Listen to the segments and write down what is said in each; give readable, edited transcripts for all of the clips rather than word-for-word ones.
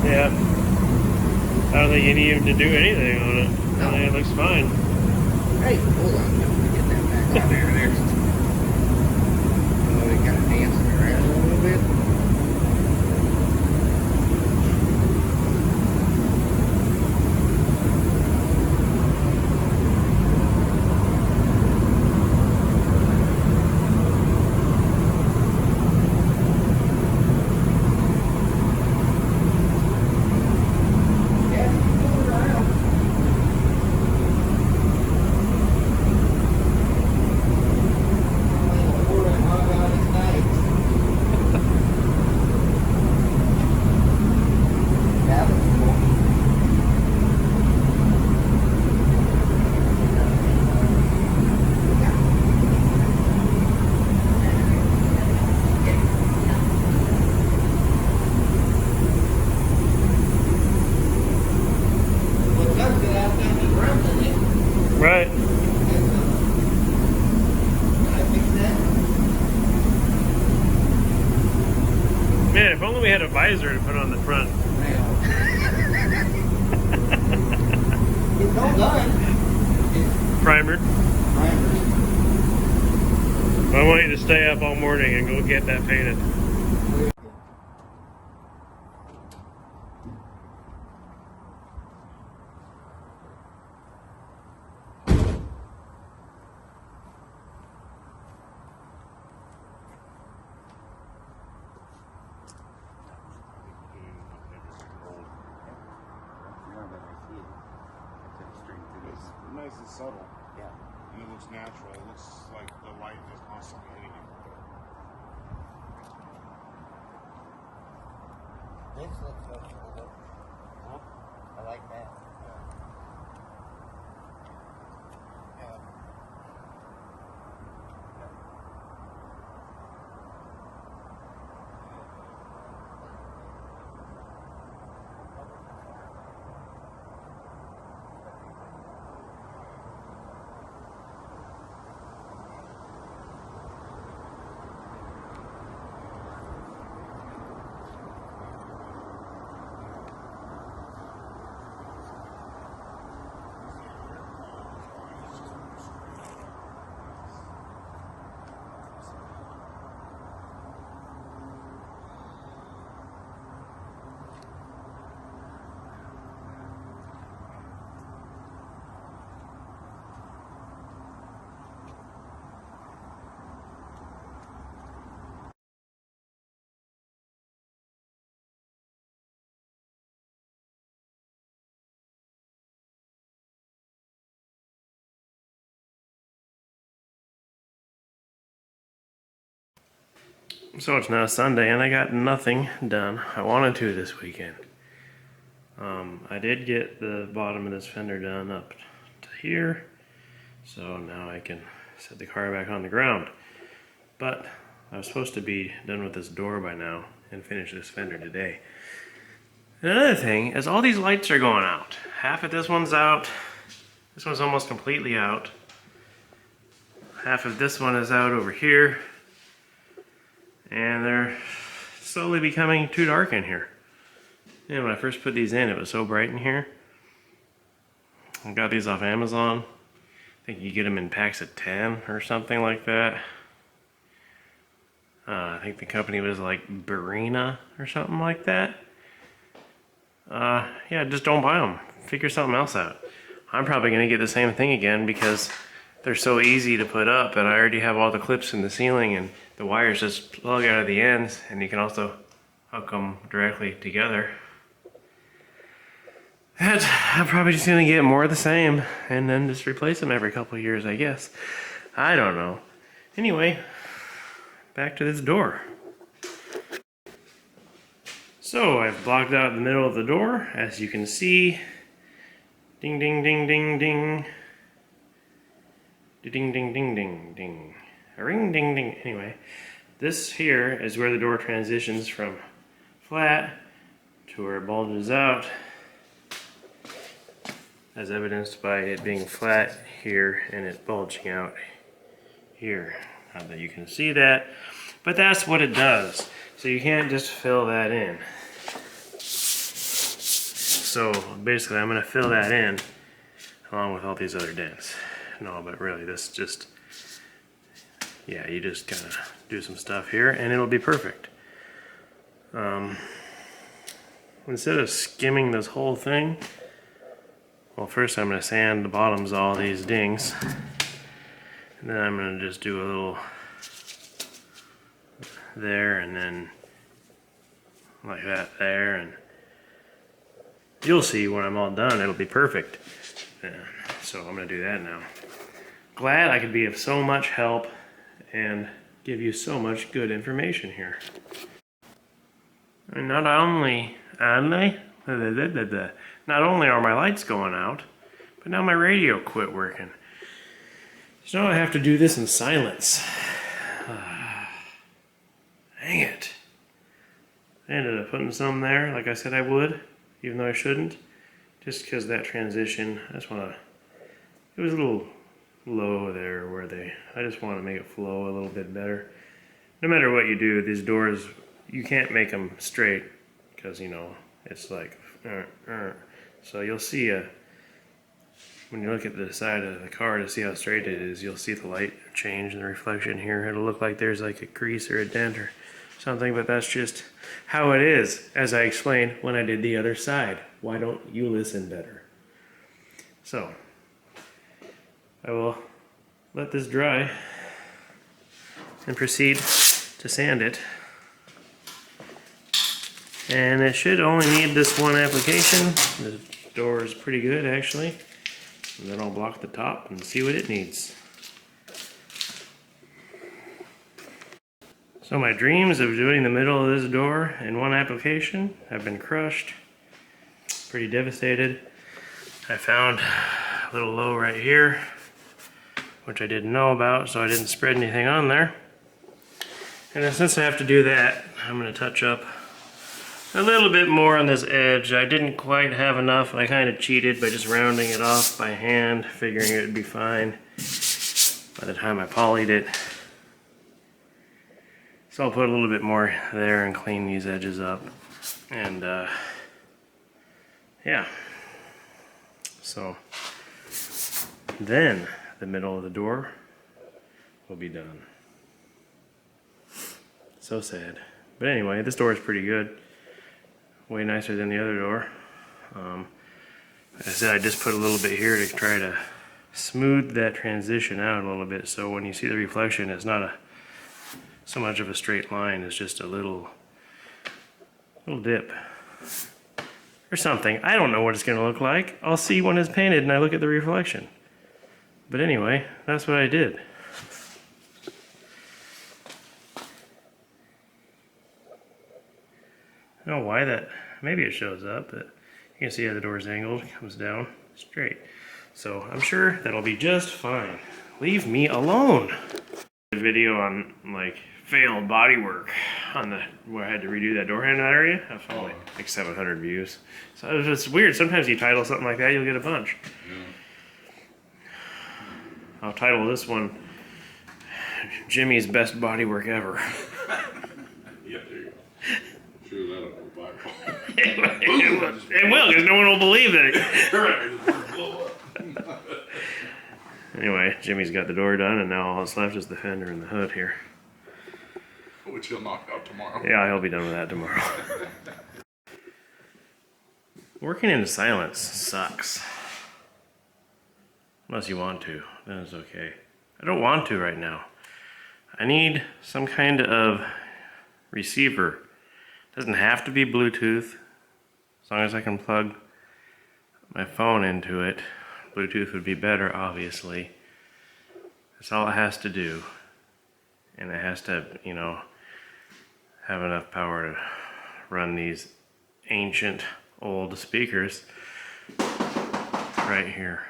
Yeah. I don't think you need him to do anything on it. No. I think it looks fine. Hey, hold on. I'm going to get that back on there. Oh, we got to dance it around a little bit. Right. Man, if only we had a visor to put on the front. It's all done. Primered. Primered. I want you to stay up all morning and go get that painted. Nice and subtle. Yeah. And it looks natural. It looks like the light is constantly hitting you. This looks good. Huh? I like that. Yeah. So it's now Sunday and I got nothing done. I wanted to this weekend. I did get the bottom of this fender done up to here. So now I can set the car back on the ground. But I was supposed to be done with this door by now and finish this fender today. Another thing is all these lights are going out. Half of this one's out. This one's almost completely out. Half of this one is out over here. And they're slowly becoming too dark in here. Yeah, when I first put these in, it was so bright in here. I got these off Amazon. I think you get them in packs of 10 or something like that. I think the company was like Barina or something like that. Yeah, just don't buy them. Figure something else out. I'm probably going to get the same thing again because they're so easy to put up, and I already have all the clips in the ceiling, and the wires just plug out of the ends, and you can also hook them directly together. And I'm probably just going to get more of the same and then just replace them every couple of years, I guess. I don't know. Anyway, back to this door. So I've blocked out the middle of the door, as you can see. Ding, ding, ding, ding, ding. Ding, ding, ding, ding, ding. A ring, ding, ding. Anyway, this here is where the door transitions from flat to where it bulges out, as evidenced by it being flat here and it bulging out here. Not that you can see that, but that's what it does. So you can't just fill that in. So basically I'm gonna fill that in along with all these other dents. No, but really this just, yeah, you just kind of do some stuff here and it'll be perfect. Instead of skimming this whole thing, well, first I'm gonna sand the bottoms of all these dings. And then I'm gonna just do a little there and then like that there, and you'll see when I'm all done, it'll be perfect. Yeah, so I'm gonna do that now. Glad I could be of so much help and give you so much good information here. And not only are my lights going out, but now my radio quit working. So now I have to do this in silence. Dang it. I ended up putting some there like I said I would, even though I shouldn't. Just because that transition, I just want to, it was a little low there where I just want to make it flow a little bit better. No matter what you do, these doors, you can't make them straight because, you know, it's like, so you'll see when you look at the side of the car to see how straight it is, you'll see the light change in the reflection here. It'll look like there's like a crease or a dent or something, but that's just how it is, as I explained when I did the other side. Why don't you listen better? So, I will let this dry and proceed to sand it. And it should only need this one application. The door is pretty good actually. And then I'll block the top and see what it needs. So my dreams of doing the middle of this door in one application have been crushed. Pretty devastated. I found a little low right here, which I didn't know about, so I didn't spread anything on there. And then since I have to do that, I'm going to touch up a little bit more on this edge. I didn't quite have enough. I kind of cheated by just rounding it off by hand, figuring it would be fine by the time I polyed it. So I'll put a little bit more there and clean these edges up. And yeah. So then the middle of the door will be done. So sad. But anyway, this door is pretty good. Way nicer than the other door. Like I said, I just put a little bit here to try to smooth that transition out a little bit, so when you see the reflection, it's not so much of a straight line. It's just a little dip or something. I don't know what it's going to look like. I'll see when it's painted and I look at the reflection. But anyway, that's what I did. I don't know why that, maybe it shows up, but you can see how the door's angled, comes down straight. So I'm sure that'll be just fine. Leave me alone. A video on like failed bodywork on the, where I had to redo that door handle area. I found like 700 views. So it's weird, sometimes you title something like that, you'll get a bunch. I'll title this one, Jimmy's Best Bodywork Ever. Yeah, there you go. Sure, that'll go viral. It will, because no one will believe it. Anyway, Jimmy's got the door done, and now all that's left is the fender and the hood here. Which he'll knock out tomorrow. Yeah, he'll be done with that tomorrow. Working in silence sucks. Unless you want to, then it's okay. I don't want to right now. I need some kind of receiver. Doesn't have to be Bluetooth, as long as I can plug my phone into it. Bluetooth would be better, obviously. That's all it has to do. And it has to, you know, have enough power to run these ancient old speakers right here.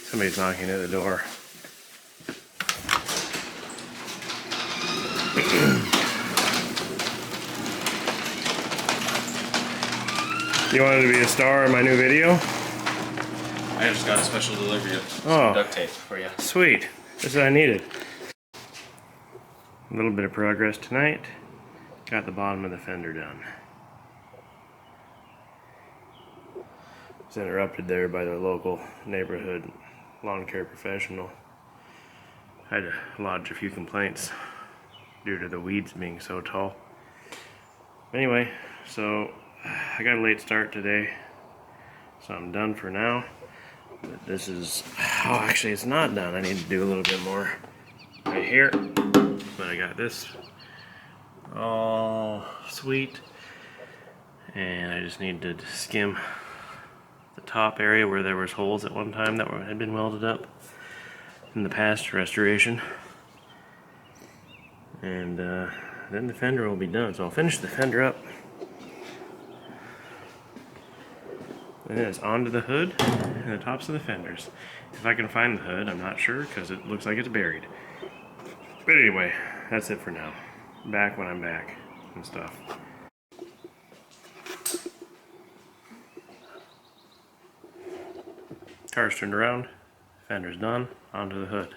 Somebody's knocking at the door. You wanted to be a star in my new video? I just got a special delivery of Oh. duct tape for you. Sweet. This is what I needed. A little bit of progress tonight. Got the bottom of the fender done. Was interrupted there by the local neighborhood lawn care professional. I had to lodge a few complaints due to the weeds being so tall. Anyway, so I got a late start today, so I'm done for now. But this is, oh, actually it's not done. I need to do a little bit more right here. But I got this all sweet, and I just need to skim the top area where there was holes at one time that had been welded up in the past restoration, and then the fender will be done. So I'll finish the fender up, and then it's onto the hood and the tops of the fenders. If I can find the hood, I'm not sure because it looks like it's buried. But anyway, that's it for now. Back when I'm back and stuff. Car's turned around, fender's done, onto the hood.